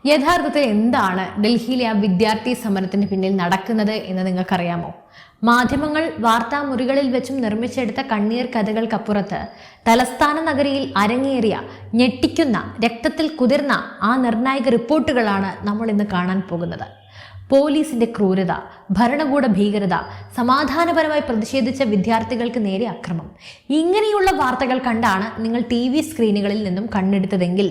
യഥാർത്ഥത്തിൽ എന്താണ് ഡൽഹിയിലെ ആ വിദ്യാർത്ഥി സമരത്തിന് പിന്നിൽ നടക്കുന്നത് എന്ന് നിങ്ങൾക്കറിയാമോ? മാധ്യമങ്ങൾ വാർത്താമുറികളിൽ വെച്ചും നിർമ്മിച്ചെടുത്ത കണ്ണീർ കഥകൾക്കപ്പുറത്ത് തലസ്ഥാന നഗരിയിൽ അരങ്ങേറിയ ഞെട്ടിക്കുന്ന, രക്തത്തിൽ കുതിർന്ന ആ നിർണായക റിപ്പോർട്ടുകളാണ് നമ്മൾ ഇന്ന് കാണാൻ പോകുന്നത്. പോലീസിന്റെ ക്രൂരത, ഭരണകൂട ഭീകരത, സമാധാനപരമായി പ്രതിഷേധിച്ച വിദ്യാർത്ഥികൾക്ക് നേരെ അക്രമം. ഇങ്ങനെയുള്ള വാർത്തകൾ കണ്ടാണ് നിങ്ങൾ TV സ്ക്രീനുകളിൽ നിന്നും കണ്ണെടുത്തതെങ്കിൽ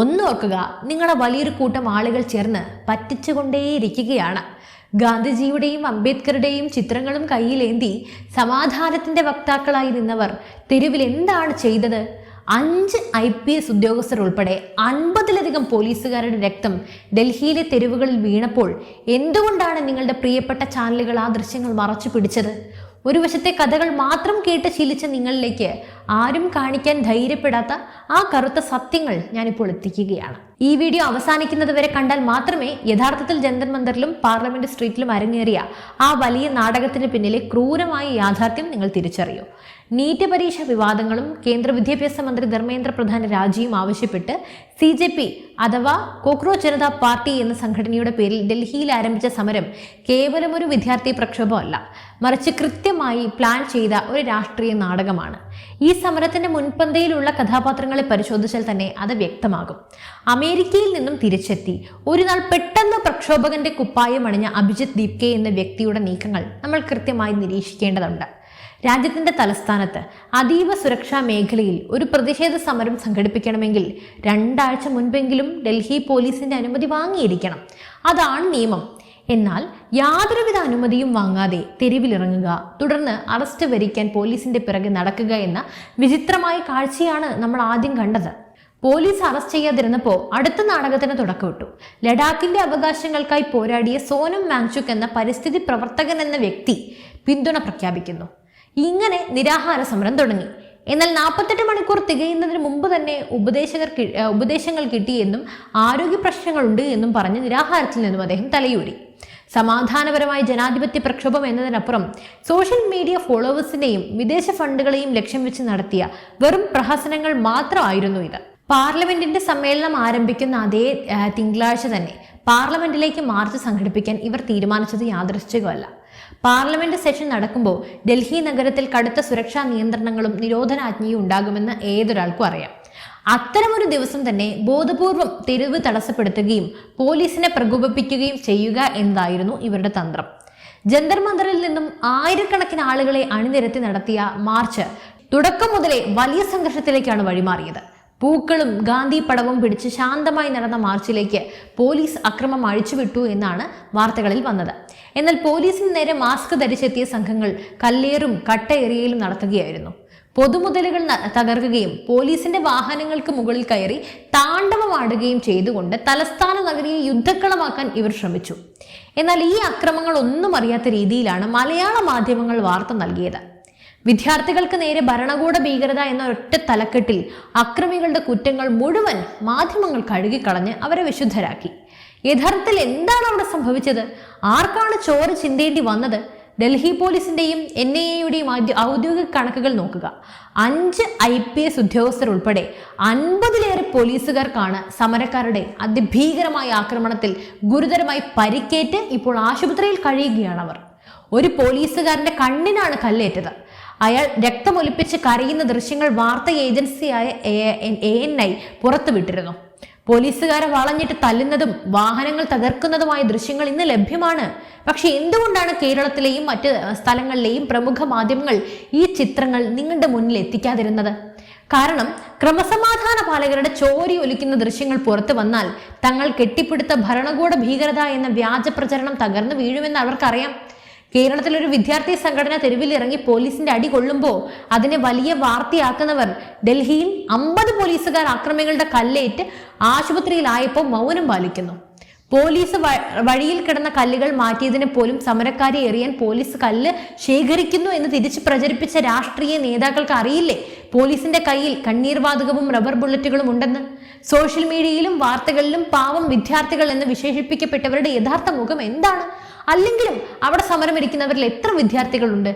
ഒന്നോർക്കുക, നിങ്ങളെ വലിയൊരു കൂട്ടം ആളുകൾ ചേർന്ന് പറ്റിച്ചുകൊണ്ടേയിരിക്കുകയാണ്. ഗാന്ധിജിയുടെയും അംബേദ്കറുടെയും ചിത്രങ്ങളും കയ്യിലേന്തി സമാധാനത്തിന്റെ വക്താക്കളായി നിന്നവർ തെരുവിൽ എന്താണ് ചെയ്തത്? 5 IPS ഉദ്യോഗസ്ഥർ ഉൾപ്പെടെ 50-ലധികം പോലീസുകാരുടെ രക്തം ഡൽഹിയിലെ തെരുവുകളിൽ വീണപ്പോൾ എന്തുകൊണ്ടാണ് നിങ്ങളുടെ പ്രിയപ്പെട്ട ചാനലുകൾ ആ ദൃശ്യങ്ങൾ മറച്ചു പിടിച്ചത്? ഒരു വശത്തെ കഥകൾ മാത്രം കേട്ട് ശീലിച്ച നിങ്ങളിലേക്ക് ആരും കാണിക്കാൻ ധൈര്യപ്പെടാത്ത ആ കറുത്ത സത്യങ്ങൾ ഞാനിപ്പോൾ എത്തിക്കുകയാണ്. ഈ വീഡിയോ അവസാനിക്കുന്നത് വരെ കണ്ടാൽ മാത്രമേ യഥാർത്ഥത്തിൽ ജന്തർ മന്ദറിലും പാർലമെന്റ് സ്ട്രീറ്റിലും അരങ്ങേറിയ ആ വലിയ നാടകത്തിന് പിന്നിലെ ക്രൂരമായ യാഥാർത്ഥ്യം നിങ്ങൾ തിരിച്ചറിയൂ. നീറ്റ് പരീക്ഷ വിവാദങ്ങളും കേന്ദ്ര വിദ്യാഭ്യാസ മന്ത്രി ധർമ്മേന്ദ്ര പ്രധാൻ രാജിയും ആവശ്യപ്പെട്ട് CJP അഥവാ കോക്രോച്ച് ജനതാ പാർട്ടി എന്ന സംഘടനയുടെ പേരിൽ ഡൽഹിയിൽ ആരംഭിച്ച സമരം കേവലം ഒരു വിദ്യാർത്ഥി പ്രക്ഷോഭമല്ല, മറിച്ച് കൃത്യമായി പ്ലാൻ ചെയ്ത ഒരു രാഷ്ട്രീയ നാടകമാണ്. ഈ സമരത്തിന്റെ മുൻപന്തിയിലുള്ള കഥാപാത്രങ്ങളെ പരിശോധിച്ചാൽ തന്നെ അത് വ്യക്തമാകും. അമേരിക്കയിൽ നിന്നും തിരിച്ചെത്തി ഒരു നാൾ പെട്ടെന്ന് പ്രക്ഷോഭകന്റെ കുപ്പായം അണിഞ്ഞ അഭിജിത്ത് ദീപ്കെ എന്ന വ്യക്തിയുടെ നീക്കങ്ങൾ നമ്മൾ കൃത്യമായി നിരീക്ഷിക്കേണ്ടതുണ്ട്. രാജ്യത്തിന്റെ തലസ്ഥാനത്ത് അതീവ സുരക്ഷാ മേഖലയിൽ ഒരു പ്രതിഷേധ സമരം സംഘടിപ്പിക്കണമെങ്കിൽ 2 ആഴ്ച മുൻപെങ്കിലും ഡൽഹി പോലീസിന്റെ അനുമതി വാങ്ങിയിരിക്കണം. അതാണ് നിയമം. എന്നാൽ യാതൊരുവിധ അനുമതിയും വാങ്ങാതെ തെരുവിലിറങ്ങുക, തുടർന്ന് അറസ്റ്റ് വരിക്കാൻ പോലീസിന്റെ പിറകെ നടക്കുക എന്ന വിചിത്രമായ കാഴ്ചയാണ് നമ്മൾ ആദ്യം കണ്ടത്. പോലീസ് അറസ്റ്റ് ചെയ്യാതിരുന്നപ്പോൾ അടുത്ത നാടകത്തിന് തുടക്കമിട്ടു. ലഡാക്കിന്റെ അവകാശങ്ങൾക്കായി പോരാടിയ സോനം വാങ്ചുക് എന്ന പരിസ്ഥിതി പ്രവർത്തകൻ എന്ന വ്യക്തി പിന്തുണ പ്രഖ്യാപിക്കുന്നു. ഇങ്ങനെ നിരാഹാര സമരം തുടങ്ങി. എന്നാൽ 48 മണിക്കൂർ തികയുന്നതിന് മുമ്പ് തന്നെ ഉപദേശങ്ങൾ കിട്ടിയെന്നും ആരോഗ്യ പ്രശ്നങ്ങളുണ്ട് എന്നും പറഞ്ഞ് നിരാഹാരത്തിൽ നിന്നും അദ്ദേഹം തലയൂരി. സമാധാനപരമായ ജനാധിപത്യ പ്രക്ഷോഭം എന്നതിനപ്പുറം സോഷ്യൽ മീഡിയ ഫോളോവേഴ്സിനെയും വിദേശ ഫണ്ടുകളെയും ലക്ഷ്യം വെച്ച് നടത്തിയ വെറും പ്രഹസനങ്ങൾ മാത്രമായിരുന്നു ഇത്. പാർലമെന്റിന്റെ സമ്മേളനം ആരംഭിക്കുന്ന അതേ തിങ്കളാഴ്ച തന്നെ പാർലമെന്റിലേക്ക് മാർച്ച് സംഘടിപ്പിക്കാൻ ഇവർ തീരുമാനിച്ചത് യാദൃശ്ചികമല്ല. പാർലമെന്റ് സെഷൻ നടക്കുമ്പോൾ ഡൽഹി നഗരത്തിൽ കടുത്ത സുരക്ഷാ നിയന്ത്രണങ്ങളും നിരോധനാജ്ഞയും ഉണ്ടാകുമെന്ന് ഏതൊരാൾക്കും അറിയാം. അത്തരമൊരു ദിവസം തന്നെ ബോധപൂർവം തെരുവ് തടസ്സപ്പെടുത്തുകയും പോലീസിനെ പ്രകോപിപ്പിക്കുകയും ചെയ്യുക എന്നതായിരുന്നു ഇവരുടെ തന്ത്രം. ജന്തർ മന്ദറിൽ നിന്നും ആയിരക്കണക്കിന് ആളുകളെ അണിനിരത്തി നടത്തിയ മാർച്ച് തുടക്കം മുതലേ വലിയ സംഘർഷത്തിലേക്കാണ് വഴിമാറിയത്. പൂക്കളും ഗാന്ധി പടവും പിടിച്ച് ശാന്തമായി നടന്ന മാർച്ചിലേക്ക് പോലീസ് അക്രമം അഴിച്ചുവിട്ടു എന്നാണ് വാർത്തകളിൽ വന്നത്. എന്നാൽ പോലീസിന് നേരെ മാസ്ക് ധരിച്ചെത്തിയ സംഘങ്ങൾ കല്ലേറും കട്ടയെറിയലും നടത്തുകയായിരുന്നു. പൊതുമുതലുകൾ തകർക്കുകയും പോലീസിന്റെ വാഹനങ്ങൾക്ക് മുകളിൽ കയറി താണ്ഡവമാടുകയും ചെയ്തുകൊണ്ട് തലസ്ഥാന നഗരിയെ യുദ്ധക്കളമാക്കാൻ ഇവർ ശ്രമിച്ചു. എന്നാൽ ഈ അക്രമങ്ങൾ ഒന്നും അറിയാത്ത രീതിയിലാണ് മലയാള മാധ്യമങ്ങൾ വാർത്ത നൽകിയത്. വിദ്യാർത്ഥികൾക്ക് നേരെ ഭരണകൂട ഭീകരത എന്ന ഒറ്റ തലക്കെട്ടിൽ അക്രമികളുടെ കുറ്റങ്ങൾ മുഴുവൻ മാധ്യമങ്ങൾ കഴുകിക്കളഞ്ഞ് അവരെ വിശുദ്ധരാക്കി. യഥാർത്ഥത്തിൽ എന്താണ് അവിടെ സംഭവിച്ചത്? ആർക്കാണ് ചോര ചിന്തേണ്ടി വന്നത്? ഡൽഹി പോലീസിന്റെയും NIAയുടെയും ഔദ്യോഗിക കണക്കുകൾ നോക്കുക. 5 IPS ഉദ്യോഗസ്ഥർ ഉൾപ്പെടെ 50-ലേറെ പോലീസുകാർക്കാണ് സമരക്കാരുടെ അതിഭീകരമായ ആക്രമണത്തിൽ ഗുരുതരമായി പരിക്കേറ്റ് ഇപ്പോൾ ആശുപത്രിയിൽ കഴിയുകയാണ് അവർ. ഒരു പോലീസുകാരന്റെ കണ്ണിനാണ് കല്ലേറ്റത്. അയാൾ രക്തമൊലിപ്പിച്ച് കരയുന്ന ദൃശ്യങ്ങൾ വാർത്താ ഏജൻസിയായ ANI പുറത്തുവിട്ടിരുന്നു. പോലീസുകാരെ വളഞ്ഞിട്ട് തല്ലുന്നതും വാഹനങ്ങൾ തകർക്കുന്നതുമായ ദൃശ്യങ്ങൾ ഇന്ന് ലഭ്യമാണ്. പക്ഷെ എന്തുകൊണ്ടാണ് കേരളത്തിലെയും മറ്റ് സ്ഥലങ്ങളിലെയും പ്രമുഖ മാധ്യമങ്ങൾ ഈ ചിത്രങ്ങൾ നിങ്ങളുടെ മുന്നിൽ എത്തിക്കാതിരുന്നത്? കാരണം ക്രമസമാധാന പാലകരുടെ ചോരി ഒലിക്കുന്ന ദൃശ്യങ്ങൾ പുറത്തു വന്നാൽ തങ്ങൾ കെട്ടിപ്പിടുത്ത ഭരണകൂട ഭീകരത എന്ന വ്യാജ പ്രചരണം തകർന്നു വീഴുമെന്ന് അവർക്കറിയാം. കേരളത്തിൽ ഒരു വിദ്യാർത്ഥി സംഘടന തെരുവിലിറങ്ങി പോലീസിന്റെ അടി കൊള്ളുമ്പോൾ അതിനെ വലിയ വാർത്തയാക്കുന്നവർ ഡൽഹിയിൽ 50 പോലീസുകാർ അക്രമികളുടെ കല്ലേറ്റ് ആശുപത്രിയിലായപ്പോൾ മൗനം പാലിക്കുന്നു. പോലീസ് വഴിയിൽ കിടന്ന കല്ലുകൾ മാറ്റിയതിന് പോലും സമരക്കാരെ എറിയാൻ പോലീസ് കല്ല് ശേഖരിക്കുന്നു എന്ന് തിരിച്ചു പ്രചരിപ്പിച്ച രാഷ്ട്രീയ നേതാക്കൾക്ക് അറിയില്ലേ പോലീസിന്റെ കയ്യിൽ കണ്ണീർവാതകവും റബ്ബർ ബുള്ളറ്റുകളും ഉണ്ടെന്ന്? സോഷ്യൽ മീഡിയയിലും വാർത്തകളിലും പാവം വിദ്യാർത്ഥികൾ എന്ന് വിശേഷിപ്പിക്കപ്പെട്ടവരുടെ യഥാർത്ഥ മുഖം എന്താണ്? അല്ലെങ്കിലും അവിടെ സമരമിരിക്കുന്നവരിൽ എത്ര വിദ്യാർത്ഥികളുണ്ട്?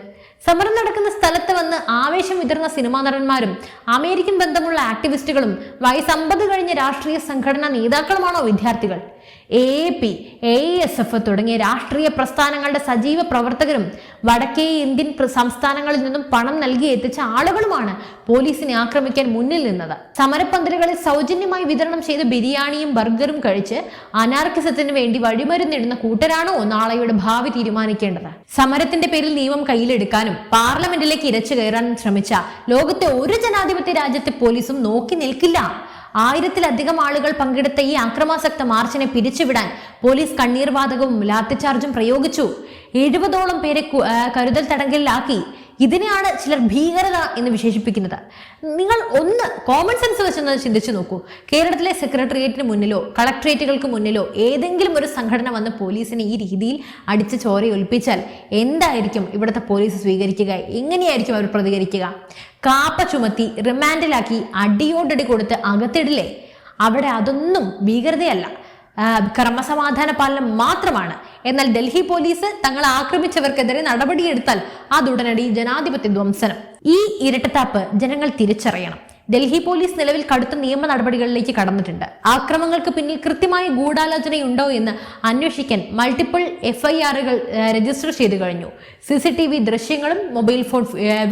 സമരം നടക്കുന്ന സ്ഥലത്ത് വന്ന് ആവേശം വിതർന്ന സിനിമാ നടന്മാരും അമേരിക്കൻ ബന്ധമുള്ള ആക്ടിവിസ്റ്റുകളും വയസ്സ് 50 കഴിഞ്ഞ രാഷ്ട്രീയ സംഘടനാ നേതാക്കളുമാണോ വിദ്യാർത്ഥികൾ? AAP, AISF തുടങ്ങിയ രാഷ്ട്രീയ പ്രസ്ഥാനങ്ങളുടെ സജീവ പ്രവർത്തകരും വടക്കേ ഇന്ത്യൻ സംസ്ഥാനങ്ങളിൽ നിന്നും പണം നൽകി എത്തിച്ച ആളുകളുമാണ് പോലീസിനെ ആക്രമിക്കാൻ മുന്നിൽ നിന്നത്. സമരപ്പന്തലുകളിൽ സൗജന്യമായി വിതരണം ചെയ്ത ബിരിയാണിയും ബർഗറും കഴിച്ച് അനാർക്കിസത്തിന് വേണ്ടി വഴിമരുന്നിടുന്ന കൂട്ടരാണോ നാളെയുടെ ഭാവി തീരുമാനിക്കേണ്ടത്? സമരത്തിന്റെ പേരിൽ നിയമം കയ്യിലെടുക്കാനും പാർലമെന്റിലേക്ക് ഇരച്ചു കയറാനും ശ്രമിച്ച ലോകത്തെ ഒരു ജനാധിപത്യ രാജ്യത്തെ പോലീസും നോക്കി നിൽക്കില്ല. 1000-ലധികം ആളുകൾ പങ്കെടുത്ത ഈ അക്രമാസക്ത മാർച്ചിനെ പിരിച്ചുവിടാൻ പോലീസ് കണ്ണീർവാതകവും ലാത്തിചാർജും പ്രയോഗിച്ചു. 70ഓളം പേരെ കരുതൽ തടങ്കലിലാക്കി. ഇതിനെയാണ് ചിലർ ഭീകരത എന്ന് വിശേഷിപ്പിക്കുന്നത്. നിങ്ങൾ ഒന്ന് കോമൺ സെൻസ് വെച്ചൊന്ന് ചിന്തിച്ചു നോക്കൂ. കേരളത്തിലെ സെക്രട്ടേറിയറ്റിന് മുന്നിലോ കളക്ട്രേറ്റുകൾക്ക് മുന്നിലോ ഏതെങ്കിലും ഒരു സംഘടന വന്ന് പോലീസിനെ ഈ രീതിയിൽ അടിച്ച് ചോരയൊലിപ്പിച്ചാൽ എന്തായിരിക്കും ഇവിടുത്തെ പോലീസ് സ്വീകരിക്കുക? എങ്ങനെയായിരിക്കും അവർ പ്രതികരിക്കുക? കാപ്പ ചുമത്തി റിമാൻഡിലാക്കി അടിയോടടി കൊടുത്ത് അകത്തിടില്ലേ? അവിടെ അതൊന്നും ഭീകരതയല്ല, ക്രമസമാധാന പാലനം മാത്രമാണ്. എന്നാൽ ഡൽഹി പോലീസ് തങ്ങളെ ആക്രമിച്ചവർക്കെതിരെ നടപടിയെടുത്താൽ അതുടനടി ജനാധിപത്യ ധ്വംസനം. ഈ ഇരട്ടത്താപ്പ് ജനങ്ങൾ തിരിച്ചറിയണം. ഡൽഹി പോലീസ് നിലവിൽ കടുത്ത നിയമ നടപടികളിലേക്ക് കടന്നിട്ടുണ്ട്. ആക്രമണങ്ങൾക്ക് പിന്നിൽ കൃത്യമായ ഗൂഢാലോചനയുണ്ടോ എന്ന് അന്വേഷിക്കാൻ മൾട്ടിപ്പിൾ FIRകൾ രജിസ്റ്റർ ചെയ്തു കഴിഞ്ഞു. CCTV ദൃശ്യങ്ങളും മൊബൈൽ ഫോൺ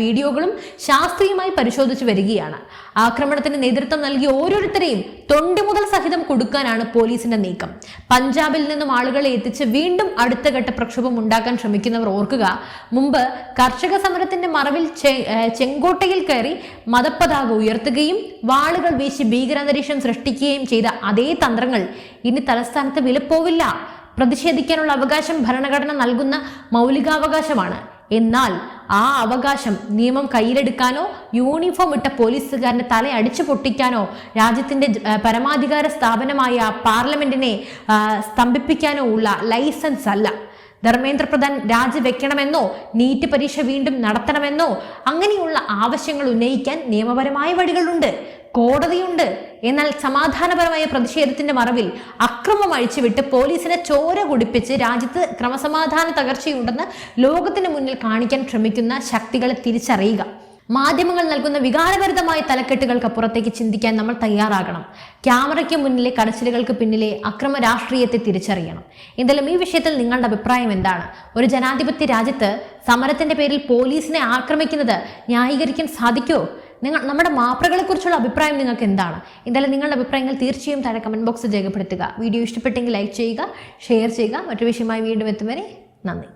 വീഡിയോകളും ശാസ്ത്രീയമായി പരിശോധിച്ചു വരികയാണ്. ആക്രമണത്തിന് നേതൃത്വം നൽകിയ ഓരോരുത്തരെയും തൊണ്ടിമുതൽ സഹിതം കൊടുക്കാനാണ് പോലീസിന്റെ നീക്കം. പഞ്ചാബിൽ നിന്നും ആളുകളെ എത്തിച്ച് വീണ്ടും അടുത്ത ഘട്ട പ്രക്ഷോഭം ഉണ്ടാക്കാൻ ശ്രമിക്കുന്നവർ ഓർക്കുക, മുമ്പ് കർഷക സമരത്തിന്റെ മറവിൽ ചെങ്കോട്ടയിൽ കയറി മതപ്പതാക ഉയർത്തുകയും വാളുകൾ വീശി ഭീകരാന്തരീക്ഷം സൃഷ്ടിക്കുകയും ചെയ്ത അതേ തന്ത്രങ്ങൾ ഇനി തലസ്ഥാനത്ത് വിലപ്പോവില്ല. പ്രതിഷേധിക്കാനുള്ള അവകാശം ഭരണഘടന നൽകുന്ന മൗലികാവകാശമാണ്. എന്നാൽ ആ അവകാശം നിയമം കയ്യിലെടുക്കാനോ യൂണിഫോം ഇട്ട പോലീസുകാരന്റെ തല അടിച്ചു പൊട്ടിക്കാനോ രാജ്യത്തിന്റെ പരമാധികാര സ്ഥാപനമായ പാർലമെന്റിനെ സ്തംഭിപ്പിക്കാനോ ഉള്ള ലൈസൻസ് അല്ല. ധർമ്മേന്ദ്ര പ്രധാൻ രാജിവെക്കണമെന്നോ നീറ്റ് പരീക്ഷ വീണ്ടും നടത്തണമെന്നോ അങ്ങനെയുള്ള ആവശ്യങ്ങൾ ഉന്നയിക്കാൻ നിയമപരമായ വഴികളുണ്ട്, കോടതിയുണ്ട്. എന്നാൽ സമാധാനപരമായ പ്രതിഷേധത്തിന്റെ മറവിൽ അക്രമം അഴിച്ചുവിട്ട് പോലീസിനെ ചോര കുടിപ്പിച്ച് രാജ്യത്ത് ക്രമസമാധാന തകർച്ചയുണ്ടെന്ന് ലോകത്തിന് മുന്നിൽ കാണിക്കാൻ ശ്രമിക്കുന്ന ശക്തികളെ തിരിച്ചറിയുക. മാധ്യമങ്ങൾ നൽകുന്ന വികാരഭരിതമായ തലക്കെട്ടുകൾക്കപ്പുറത്തേക്ക് ചിന്തിക്കാൻ നമ്മൾ തയ്യാറാകണം. ക്യാമറയ്ക്ക് മുന്നിലെ കടച്ചിലുകൾക്ക് പിന്നിലെ അക്രമ രാഷ്ട്രീയത്തെ തിരിച്ചറിയണം. എന്തായാലും ഈ വിഷയത്തിൽ നിങ്ങളുടെ അഭിപ്രായം എന്താണ്? ഒരു ജനാധിപത്യ രാജ്യത്ത് സമരത്തിന്റെ പേരിൽ പോലീസിനെ ആക്രമിക്കുന്നത് ന്യായീകരിക്കാൻ സാധിക്കുമോ? നമ്മുടെ മാപ്രകളെ കുറിച്ചുള്ള അഭിപ്രായം നിങ്ങൾക്ക് എന്താണ്? എന്തായാലും നിങ്ങളുടെ അഭിപ്രായങ്ങൾ തീർച്ചയായും താഴെ കമന്റ് ബോക്സിൽ രേഖപ്പെടുത്തുക. വീഡിയോ ഇഷ്ടപ്പെട്ടെങ്കിൽ ലൈക്ക് ചെയ്യുക, ഷെയർ ചെയ്യുക. മറ്റൊരു വിഷയമായി വീണ്ടും എത്തും വരെ നന്ദി.